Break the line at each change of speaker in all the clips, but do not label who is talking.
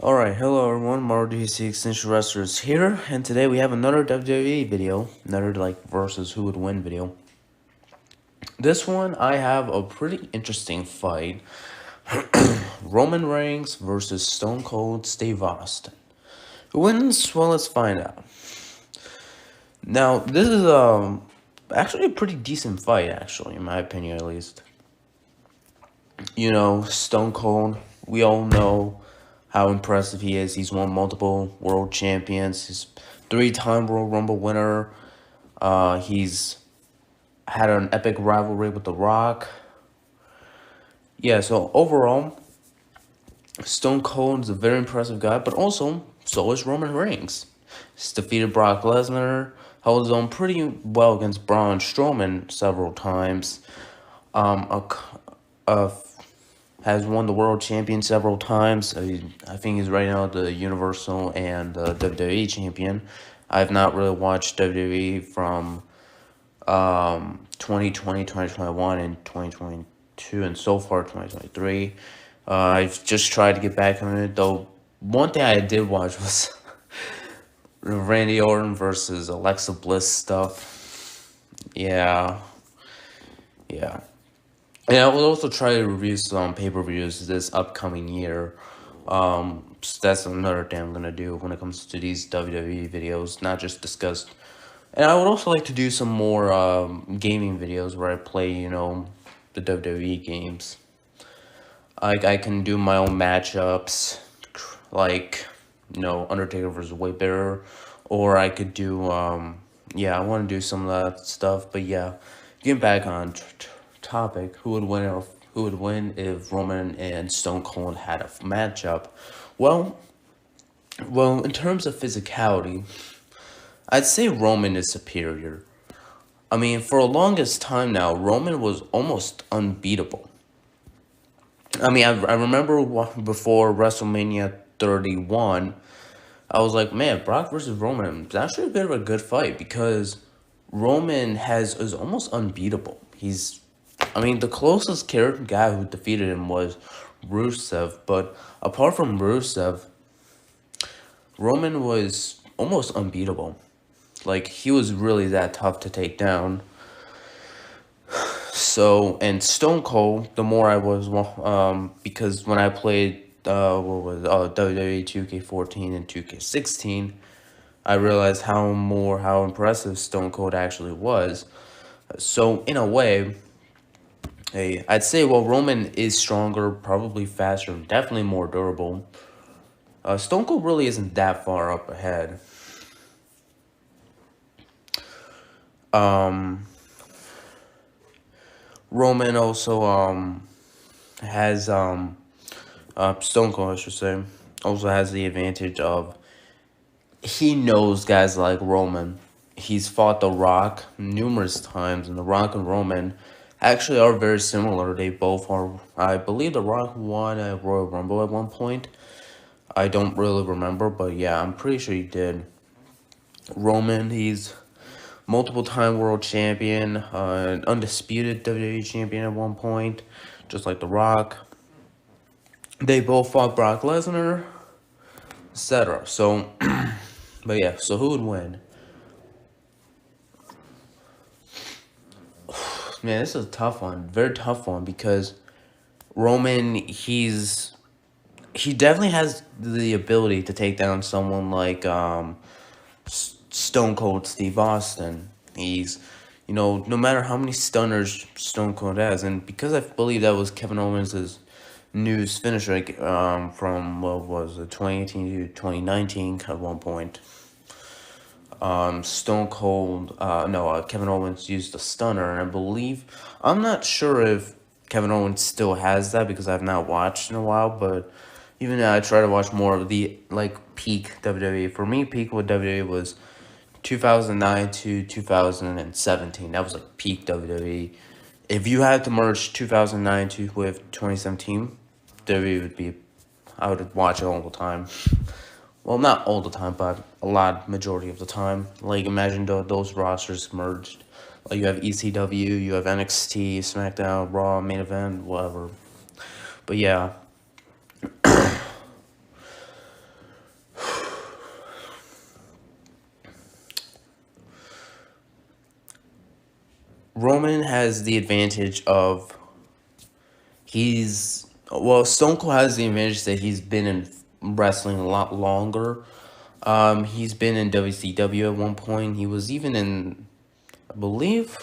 Alright, hello everyone, Mario DC Extension Wrestlers here, and today we have another WWE video, another versus who would win video. This one, I have a pretty interesting fight. Roman Reigns versus Stone Cold Steve Austin. Who wins? Well, let's find out. Now, this is actually a pretty decent fight, actually, in my opinion at least. You know, Stone Cold, we all know how impressive he is. He's won multiple world champions. He's three-time Royal Rumble winner. He's had an epic rivalry with The Rock. Yeah, so overall, Stone Cold is a very impressive guy, but also, so is Roman Reigns. He's defeated Brock Lesnar, held his own pretty well against Braun Strowman several times. Has won the world champion several times. I think he's right now the Universal and the WWE champion. I've not really watched WWE from 2020, 2021, and 2022, and so far 2023. I've just tried to get back on it, though. One thing I did watch was Randy Orton versus Alexa Bliss stuff. Yeah. And I will also try to review some pay-per-views this upcoming year. So that's another thing I'm going to do when it comes to these WWE videos, not just discuss. And I would also like to do some more gaming videos where I play, the WWE games. I can do my own matchups, like, Undertaker versus Wade Bearer, or I could do, yeah, I want to do some of that stuff, but yeah, getting back on topic, who would win if Roman and Stone Cold had a matchup? Well, in terms of physicality, I'd say Roman is superior. I mean, for the longest time now, Roman was almost unbeatable. I mean, I remember before WrestleMania 31, I was like, man, Brock versus Roman is actually a bit of a good fight because Roman is almost unbeatable. I mean, the closest guy who defeated him was Rusev, but apart from Rusev, Roman was almost unbeatable. Like, he was really that tough to take down. So, and Stone Cold, the more I was, because when I played, WWE 2K14 and 2K16, I realized how impressive Stone Cold actually was. So, in a way, I'd say, Roman is stronger, probably faster, definitely more durable. Stone Cold really isn't that far up ahead. Roman also has Stone Cold, I should say, also has the advantage of he knows guys like Roman. He's fought The Rock numerous times, and The Rock and Roman actually are very similar. They both are, I believe The Rock won a Royal Rumble at one point. I don't really remember, but yeah, I'm pretty sure he did. Roman, he's multiple-time world champion, undisputed WWE champion at one point, just like The Rock. They both fought Brock Lesnar, etc. So, but yeah, so who would win? Man, this is a tough one, very tough one, because Roman, he definitely has the ability to take down someone like Stone Cold Steve Austin. He's, no matter how many stunners Stone Cold has, and because I believe that was Kevin Owens' news finisher from, what was it, 2018 to 2019 at one point. Stone Cold, Kevin Owens used a stunner, and I believe, I'm not sure if Kevin Owens still has that because I've not watched in a while, but even now I try to watch more of the, peak WWE. For me, peak with WWE was 2009 to 2017. That was, peak WWE. If you had to merge 2009 with 2017, WWE would be, I would watch it all the time. Well, not all the time, but majority of the time. Like, imagine those rosters merged. Like, you have ECW, you have NXT, SmackDown, Raw, Main Event, whatever. But yeah. Roman has the advantage of Stone Cold has the advantage that he's been in wrestling a lot longer. He's been in WCW at one point. He was even in, I believe,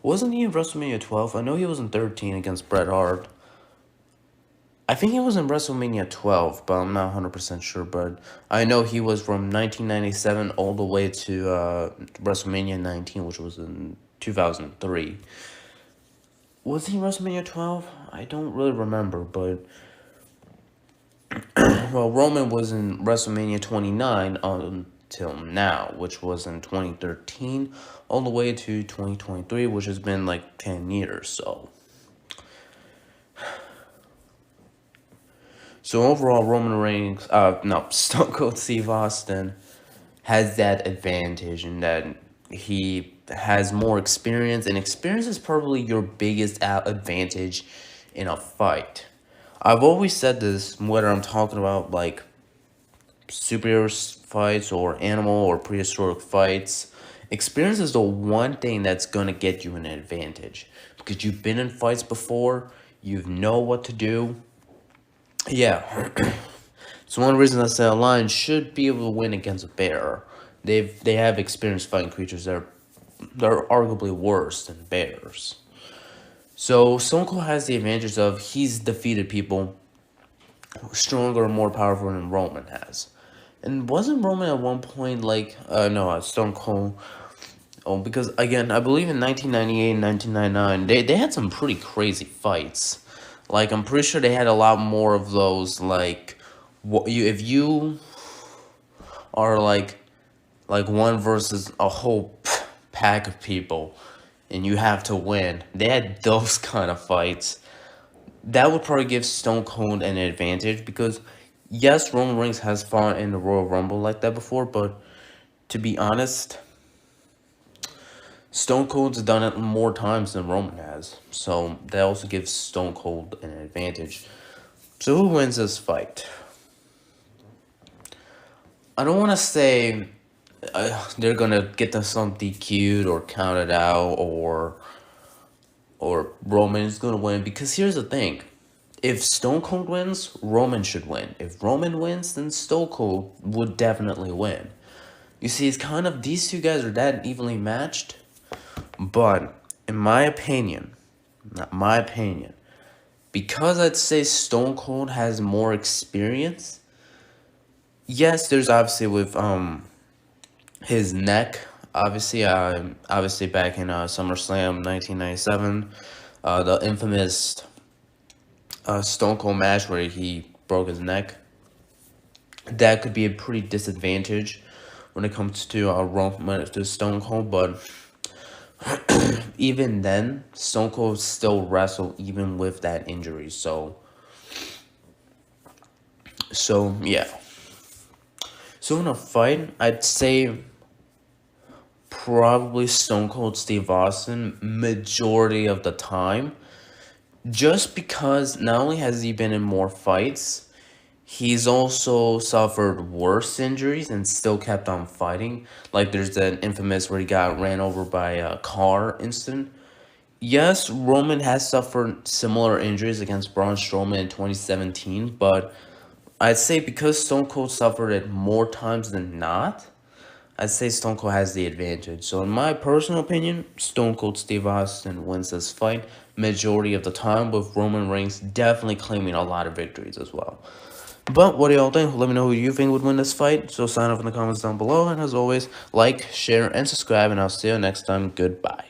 wasn't he in WrestleMania 12? I know he was in 13 against Bret Hart. I think he was in WrestleMania 12, but I'm not 100% sure. But I know he was from 1997 all the way to WrestleMania 19, which was in 2003. Was he WrestleMania 12? I don't really remember, but well, Roman was in WrestleMania 29 until now, which was in 2013, all the way to 2023, which has been like 10 years. So overall, Roman Reigns, no, Stone Cold Steve Austin has that advantage in that he has more experience, and experience is probably your biggest advantage in a fight. I've always said this, whether I'm talking about like superhero fights or animal or prehistoric fights, experience is the one thing that's gonna get you an advantage because you've been in fights before, you know what to do. Yeah. So one reason I say a lion should be able to win against a bear. They have experience fighting creatures that are arguably worse than bears. So Stone Cold has the advantage of he's defeated people stronger and more powerful than Roman has. And wasn't Roman at one point like no, Stone Cold. Oh, because again, I believe in 1998 and 1999, they had some pretty crazy fights. Like I'm pretty sure they had a lot more of those. Like, if you are like one versus a whole pack of people, and you have to win. They had those kind of fights. That would probably give Stone Cold an advantage because, yes, Roman Reigns has fought in the Royal Rumble like that before, but to be honest, Stone Cold's done it more times than Roman has. So that also gives Stone Cold an advantage. So who wins this fight? I don't want to say they're going to get some DQ'd or counted out or Roman is going to win, because here's the thing. If Stone Cold wins, Roman should win. If Roman wins, then Stone Cold would definitely win. You see, it's kind of, these two guys are that evenly matched. But, in my opinion, not my opinion, because I'd say Stone Cold has more experience, yes, there's obviously with his neck, obviously back in SummerSlam 1997, the infamous Stone Cold match where he broke his neck. That could be a pretty disadvantage when it comes to Stone Cold, but even then, Stone Cold still wrestled even with that injury. So yeah. So in a fight, I'd say probably Stone Cold Steve Austin majority of the time. Just because not only has he been in more fights, he's also suffered worse injuries and still kept on fighting. Like there's that infamous where he got ran over by a car incident. Yes, Roman has suffered similar injuries against Braun Strowman in 2017, but I'd say because Stone Cold suffered it more times than not, I'd say Stone Cold has the advantage. So in my personal opinion, Stone Cold Steve Austin wins this fight majority of the time, with Roman Reigns definitely claiming a lot of victories as well. But what do y'all think? Let me know who you think would win this fight. So sign up in the comments down below. And as always, like, share, and subscribe. And I'll see you next time. Goodbye.